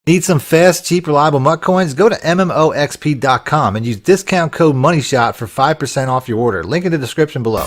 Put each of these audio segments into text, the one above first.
Need some fast, cheap, reliable MUT coins? Go to MMOXP.com and use discount code MONEYSHOT for 5% off your order. Link in the description below.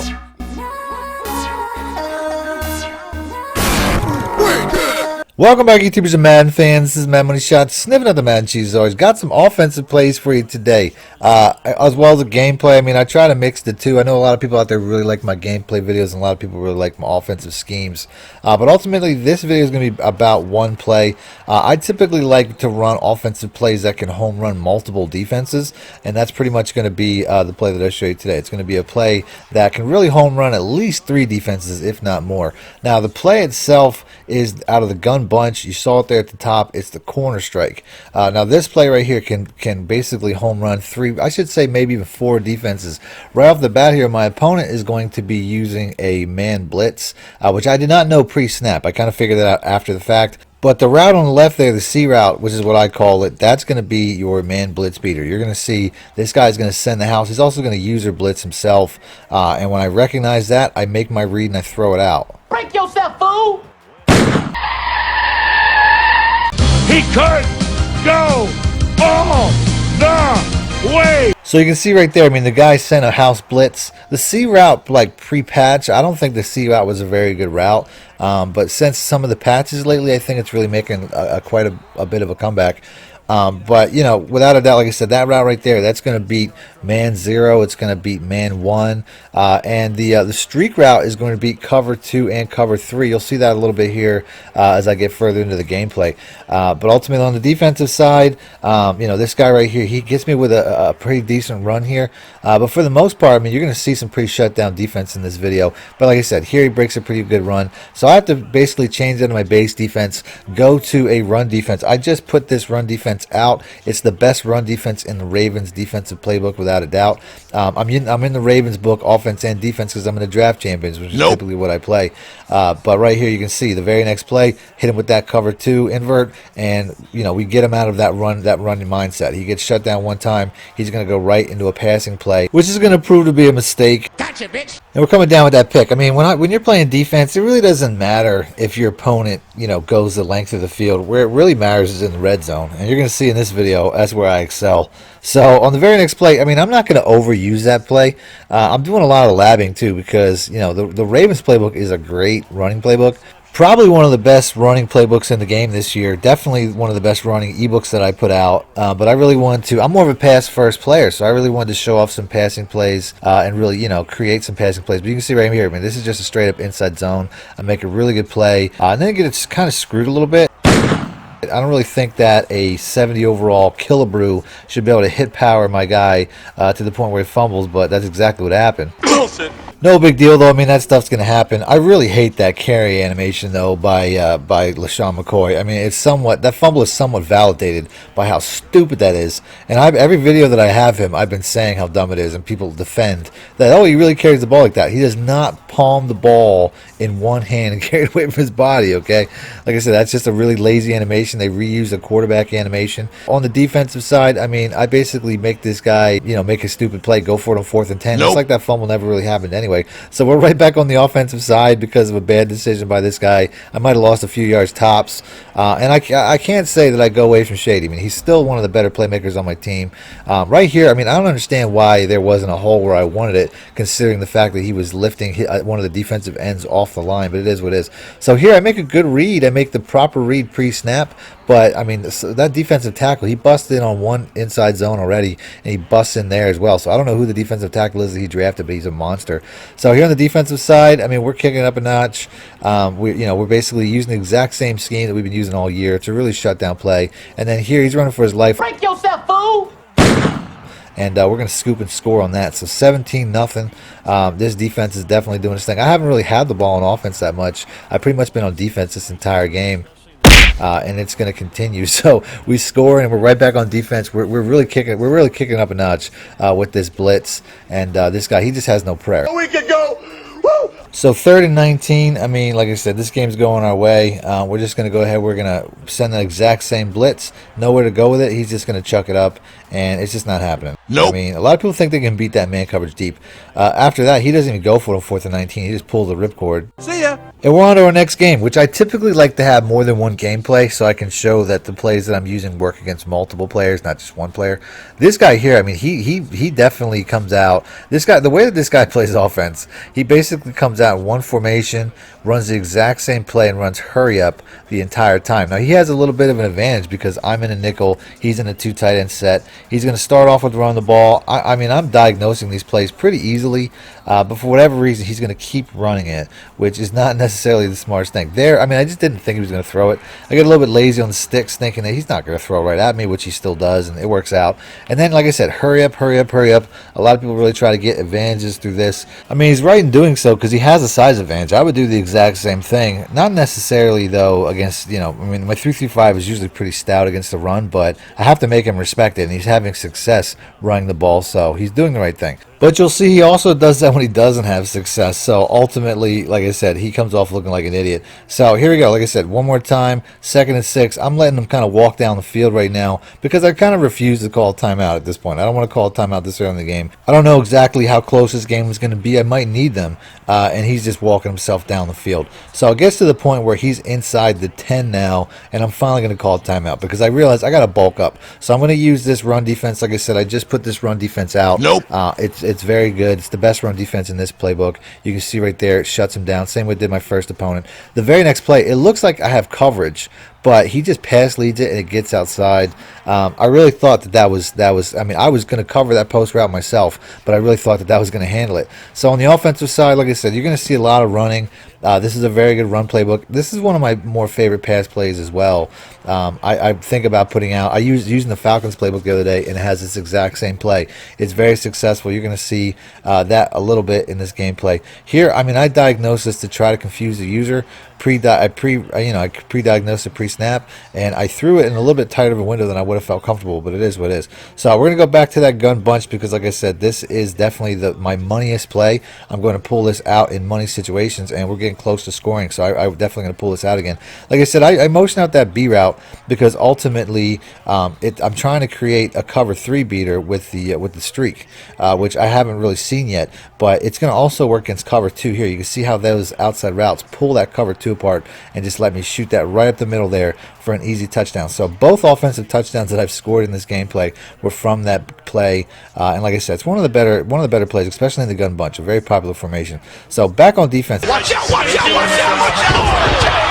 Welcome back, YouTubers and Madden fans. This is MADDENMONEYSHOT, sniffing at the Madden cheese. Always got some offensive plays for you today, as well as the gameplay. I mean, I try to mix the two. I know a lot of people out there really like my gameplay videos, and a lot of people really like my offensive schemes. But ultimately, this video is going to be about one play. I typically like to run offensive plays that can home run multiple defenses, and that's pretty much going to be the play that I show you today. It's going to be a play that can really home run at least 3 defenses, if not more. Now, the play itself is out of the gun bunch. You saw it there at the top. It's the corner strike. Now this play right here can basically home run 3, I should say maybe even 4 defenses. Right off the bat here, my opponent is going to be using a man blitz, which I did not know pre-snap. I kind of figured that out after the fact. But the route on the left there, the C route, which is what I call it, that's going to be your man blitz beater. You're going to see this guy's going to send the house. He's also going to user blitz himself. And when I recognize that, I make my read and I throw it out. Break yourself, fool! He could go all the way. So you can see right there, I mean, the guy sent a house blitz. The C route, like pre-patch, I don't think the C route was a very good route. But since some of the patches lately, I think it's really making quite a bit of a comeback. But, you know, without a doubt, like I said, that route right there, that's going to beat man 0. It's going to beat man 1. And the streak route is going to beat cover 2 and cover 3. You'll see that a little bit here as I get further into the gameplay. But ultimately, on the defensive side, you know, this guy right here, he gets me with a pretty decent run here. But for the most part, I mean, you're going to see some pretty shutdown defense in this video. But like I said, here he breaks a pretty good run. So I have to basically change into my base defense, go to a run defense. I just put this run defense out. It's the best run defense in the Ravens defensive playbook, without a doubt. I'm in the Ravens book, offense and defense, because I'm in the draft champions, which is typically what I play. But right here, you can see the very next play, hit him with that cover 2 invert, and you know, we get him out of that running mindset. He gets shut down one time. He's going to go right into a passing play, which is going to prove to be a mistake. Gotcha, bitch. And we're coming down with that pick. I mean, when you're playing defense, it really doesn't matter if your opponent, you know, goes the length of the field. Where it really matters is in the red zone. And you're going to see in this video, that's where I excel. So on the very next play, I mean, I'm not going to overuse that play. I'm doing a lot of labbing too, because, you know, the Ravens playbook is a great running playbook. Probably one of the best running playbooks in the game this year. Definitely one of the best running ebooks that I put out. But I really wanted to, I'm more of a pass first player, so I really wanted to show off some passing plays and really, you know, create some passing plays. But you can see right here, I mean, this is just a straight up inside zone. I make a really good play, and then it kind of screwed a little bit. I don't really think that a 70 overall Killabrew should be able to hit power my guy to the point where he fumbles, but that's exactly what happened. Bullshit. No big deal, though. I mean, that stuff's going to happen. I really hate that carry animation, though, by LaShawn McCoy. I mean, it's somewhat, that fumble is somewhat validated by how stupid that is. And every video that I have him, I've been saying how dumb it is, and people defend that, oh, he really carries the ball like that. He does not palm the ball in one hand and carry it away from his body, okay? Like I said, that's just a really lazy animation. They reuse the quarterback animation. On the defensive side, I mean, I basically make this guy, you know, make a stupid play, go for it on 4th and 10. It's like that fumble never really happened anyway. So we're right back on the offensive side because of a bad decision by this guy. I might have lost a few yards tops. And I can't say that I go away from Shady. I mean, he's still one of the better playmakers on my team. Right here, I mean, I don't understand why there wasn't a hole where I wanted it, considering the fact that he was lifting one of the defensive ends off the line. But it is what it is. So here I make a good read. I make the proper read pre-snap. But, I mean, that defensive tackle, he busted in on one inside zone already, and he busts in there as well. So I don't know who the defensive tackle is that he drafted, but he's a monster. So here on the defensive side, I mean, we're kicking it up a notch. We're basically using the exact same scheme that we've been using all year. It's a really shutdown play. And then here he's running for his life. Break yourself, fool! And we're going to scoop and score on that. So 17-0. This defense is definitely doing its thing. I haven't really had the ball on offense that much. I've pretty much been on defense this entire game. And it's going to continue. So we score, and we're right back on defense. We're really kicking up a notch with this blitz. And this guy, he just has no prayer. We could go. Woo! So 3rd and 19, I mean, like I said, this game's going our way. We're just going to go ahead. We're going to send the exact same blitz. Nowhere to go with it. He's just going to chuck it up, and it's just not happening. Nope. I mean, a lot of people think they can beat that man coverage deep. After that, he doesn't even go for it on 4th and 19. He just pulls the ripcord. See ya. And we're on to our next game, which I typically like to have more than one gameplay so I can show that the plays that I'm using work against multiple players, not just one player. This guy here, I mean, he definitely comes out. This guy, the way that this guy plays offense, he basically comes out in one formation, runs the exact same play, and runs hurry up the entire time. Now, he has a little bit of an advantage because I'm in a nickel. He's in a 2 tight end set. He's going to start off with run the ball. I mean, I'm diagnosing these plays pretty easily, but for whatever reason, he's going to keep running it, which is not necessarily the smartest thing. There, I mean, I just didn't think he was going to throw it. I get a little bit lazy on the sticks, thinking that he's not going to throw right at me, which he still does, and it works out. And then, like I said, hurry up, hurry up, hurry up. A lot of people really try to get advantages through this. I mean, he's right in doing so because he has a size advantage. I would do the exact same thing. Not necessarily, though, against, you know, I mean, my 3-3-5 is usually pretty stout against the run, but I have to make him respect it, and he's having success running the ball, so he's doing the right thing. But you'll see he also does that when he doesn't have success. So ultimately, like I said, he comes off looking like an idiot. So here we go. Like I said, one more time, 2nd and 6. I'm letting him kind of walk down the field right now because I kind of refuse to call a timeout at this point. I don't want to call a timeout this early in the game. I don't know exactly how close this game is going to be. I might need them. And he's just walking himself down the field. So it gets to the point where he's inside the 10 now, and I'm finally going to call a timeout because I realize I got to bulk up. So I'm going to use this run defense. Like I said, I just put this run defense out. Nope. It's very good. It's the best run defense in this playbook. You can see right there, it shuts him down. Same way it did my first opponent. The very next play, it looks like I have coverage, but he just pass leads it and it gets outside. I really thought that was. I mean, I was going to cover that post route myself, but I really thought that was going to handle it. So on the offensive side, like I said, you're going to see a lot of running. This is a very good run playbook. This is one of my more favorite pass plays as well. I think about putting out. I using the Falcons playbook the other day, and it has this exact same play. It's very successful. You're going to see that a little bit in this gameplay. Here, I mean, I diagnosed this to try to confuse the user. I pre-diagnosed it pre-snap, and I threw it in a little bit tighter of a window than I would have felt comfortable, but it is what it is. So we're going to go back to that gun bunch because, like I said, this is definitely my moneyest play. I'm going to pull this out in money situations, and we're getting close to scoring, so I'm definitely going to pull this out again. Like I said, I motion out that B route because ultimately I'm trying to create a cover 3 beater with the streak, which I haven't really seen yet, but it's going to also work against cover 2 here. You can see how those outside routes pull that cover 2 apart and just let me shoot that right up the middle there for an easy touchdown. So both offensive touchdowns that I've scored in this gameplay were from that play, and like I said, it's one of the better plays, especially in the gun bunch, a very popular formation. So back on defense. Watch out, watch out, watch out, watch out!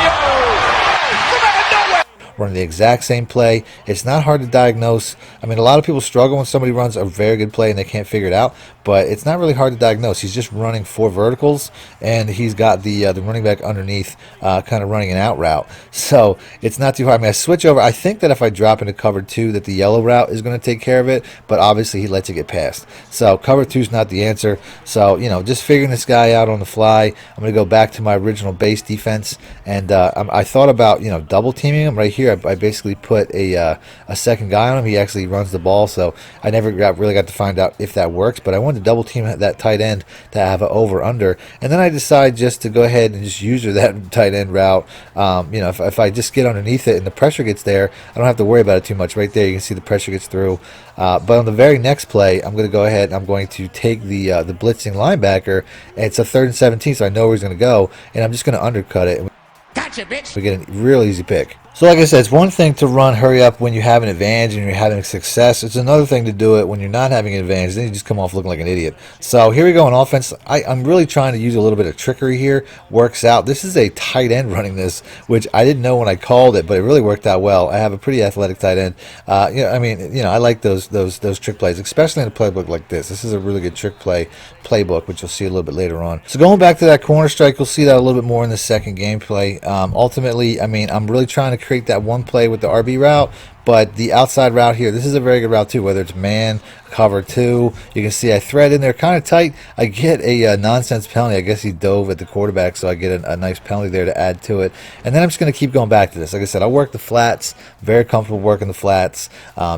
Running the exact same play. It's not hard to diagnose. I mean, a lot of people struggle when somebody runs a very good play and they can't figure it out, but it's not really hard to diagnose. He's just running 4 verticals, and he's got the running back underneath kind of running an out route. So it's not too hard. I mean, I switch over. I think that if I drop into cover 2 that the yellow route is going to take care of it, but obviously he lets it get past. So cover 2 is not the answer. So, you know, just figuring this guy out on the fly. I'm going to go back to my original base defense, and I thought about, you know, double teaming him right here. I basically put a second guy on him. He actually runs the ball, so I never really got to find out if that works, but I wanted to double team that tight end to have an over-under, and then I decide just to go ahead and just use that tight end route. You know, if I just get underneath it and the pressure gets there, I don't have to worry about it too much. Right there, you can see the pressure gets through. But on the very next play, I'm going to go ahead and I'm going to take the blitzing linebacker, and it's a 3rd and 17, so I know where he's going to go, and I'm just going to undercut it. Gotcha, bitch! We get a real easy pick. So like I said, it's one thing to run hurry up when you have an advantage and you're having success. It's another thing to do it when you're not having an advantage. Then you just come off looking like an idiot. So here we go on offense. I'm really trying to use a little bit of trickery here. Works out. This is a tight end running this, which I didn't know when I called it, but it really worked out well. I have a pretty athletic tight end. I mean, you know, I like those trick plays, especially in a playbook like this. This is a really good trick playbook, which you'll see a little bit later on. So going back to that corner strike, you'll see that a little bit more in the second gameplay. Ultimately, I mean, I'm really trying to create that one play with the RB route, But the outside route here, this is a very good route too, whether it's man, cover two. You can see I thread in there kind of tight. I get a nonsense penalty. I guess he dove at the quarterback, so I get a nice penalty there to add to it. And then I'm just going to keep going back to this. Like I said, I work the flats, very comfortable working the flats.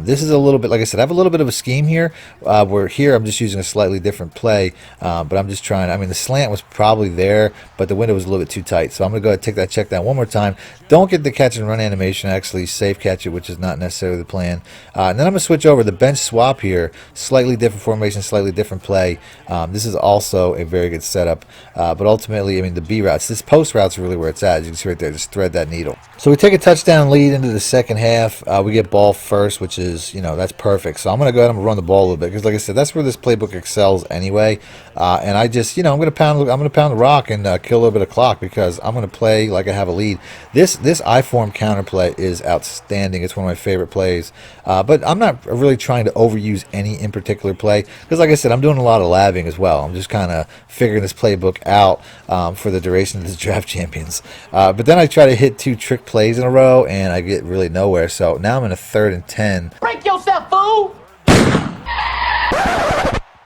This is a little bit, like I said, I have a little bit of a scheme here, where here I'm just using a slightly different play, but I'm just trying, I mean, the slant was probably there, but the window was a little bit too tight. So I'm going to go ahead and take that check down one more time. Don't get the catch and run animation, actually safe catch it, which is not necessarily the plan. And then I'm going to switch over the bench swap here. Slightly different formation, slightly different play. This is also a very good setup. But ultimately, I mean, the B routes, this post route's really where it's at. As you can see right there, just thread that needle. So we take a touchdown lead into the second half. We get ball first, which is, you know, that's perfect. So I'm going to go ahead and run the ball a little bit because, like I said, that's where this playbook excels anyway. And I just, you know, I'm going to pound the rock and kill a little bit of clock because I'm going to play like I have a lead. This I-form counterplay is outstanding. It's one of my favorite plays. But I'm not really trying to overuse any in particular play because, like I said, I'm doing a lot of labbing as well. I'm just kind of figuring this playbook out for the duration of this draft champions. But then I try to hit 2 trick plays in a row and I get really nowhere. So now I'm in a 3rd and 10. Break yourself, fool!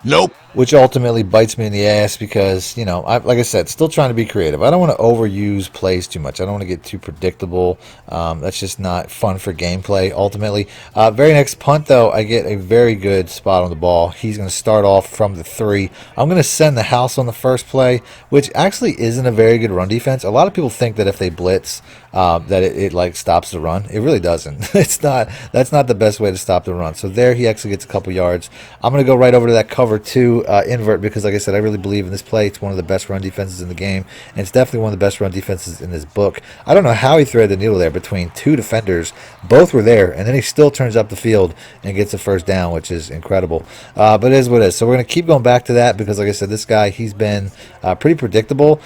Nope. Which ultimately bites me in the ass because, you know, like I said, still trying to be creative. I don't want to overuse plays too much. I don't want to get too predictable. That's just not fun for gameplay, ultimately. Very next punt, though, I get a very good spot on the ball. He's going to start off from the 3. I'm going to send the house on the first play, which actually isn't a very good run defense. A lot of people think that if they blitz, that it like stops the run. It really doesn't. It's not. That's not the best way to stop the run. So there he actually gets a couple yards. I'm going to go right over to that cover 2 invert because, like I said, I really believe in this play. It's one of the best run defenses in the game, and it's definitely one of the best run defenses in this book. I don't know how he threaded the needle there between 2 defenders. Both were there, and then he still turns up the field and gets a first down, which is incredible. But it is what it is. So we're going to keep going back to that because, like I said, this guy, he's been pretty predictable.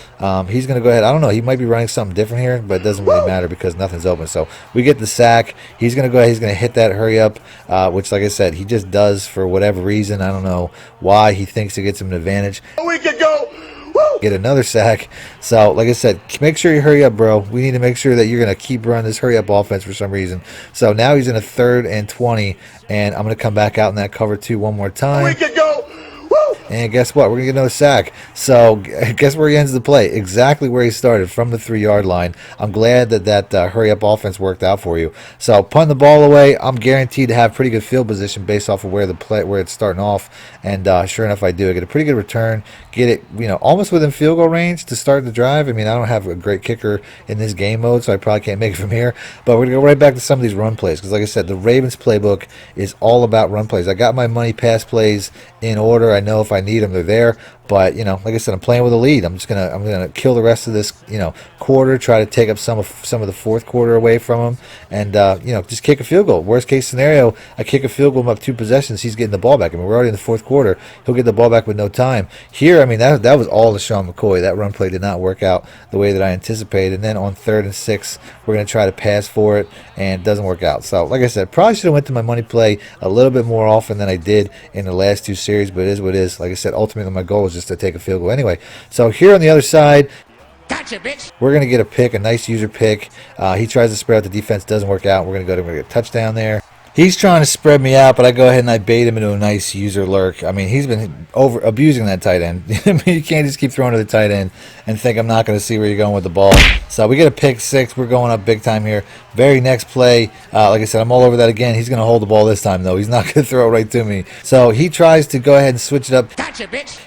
He's going to go ahead. I don't know. He might be running something different here, but it doesn't really matter because nothing's open. So we get the sack. He's going to go ahead. He's going to hit that hurry up, which, like I said, he just does for whatever reason. I don't know why he thinks it gets him an advantage. We could go. Woo! Get another sack. So, like I said, make sure you hurry up, bro. We need to make sure that you're going to keep running this hurry up offense for some reason. So now he's in a 3rd and 20, and I'm going to come back out in that cover 2 one more time. We could go. Woo! And guess what? We're going to get another sack. So guess where he ends the play? Exactly where he started, from the 3-yard line. I'm glad that hurry-up offense worked out for you. So punt the ball away. I'm guaranteed to have pretty good field position based off of where it's starting off. And sure enough, I do. I get a pretty good return. Get it, you know, almost within field goal range to start the drive. I mean, I don't have a great kicker in this game mode, so I probably can't make it from here. But we're going to go right back to some of these run plays because, like I said, the Ravens playbook is all about run plays. I got my money pass plays in order. I know if I need them, they're there. But, you know, like I said, I'm playing with a lead. I'm gonna kill the rest of this, you know, quarter. Try to take up some of the fourth quarter away from him, and you know, just kick a field goal. Worst case scenario, I kick a field goal, I'm up 2 possessions. He's getting the ball back. I mean, we're already in the fourth quarter. He'll get the ball back with no time. Here, I mean, that was all LeSean McCoy. That run play did not work out the way that I anticipated. And then on 3rd and 6, we're gonna try to pass for it, and it doesn't work out. So, like I said, probably should have went to my money play a little bit more often than I did in the last 2 series. But it is what it is. Like I said, ultimately my goal is just to take a field goal anyway. So here on the other side, Gotcha, bitch. we're going to get a pick, a nice user pick. He tries to spread out the defense, doesn't work out. We're going to get a touchdown there. He's trying to spread me out, but I go ahead and I bait him into a nice user lurk. I mean, he's been abusing that tight end. I mean, you can't just keep throwing to the tight end and think I'm not going to see where you're going with the ball. So we get a pick 6. We're going up big time here. Very next play, like I said, I'm all over that again. He's going to hold the ball this time, though. He's not going to throw it right to me. So he tries to go ahead and switch it up. Gotcha, bitch.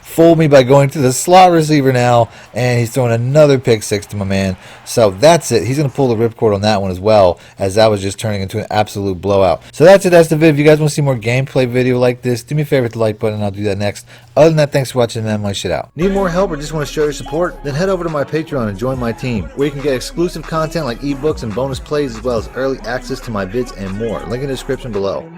Fooled me by going to the slot receiver now, and he's throwing another pick 6 to my man. So that's it. He's going to pull the ripcord on that one as well, as that was just turning into an absolute blowout. So that's it. That's the video. If you guys want to see more gameplay video like this, do me a favor, hit the like button, and I'll do that next. Other than that, thanks for watching, man. My shit out. Need more help or just want to show your support? Then head over to my Patreon and join my team, where you can get exclusive content like ebooks and bonus plays, as well as early access to my vids and more. Link in the description below.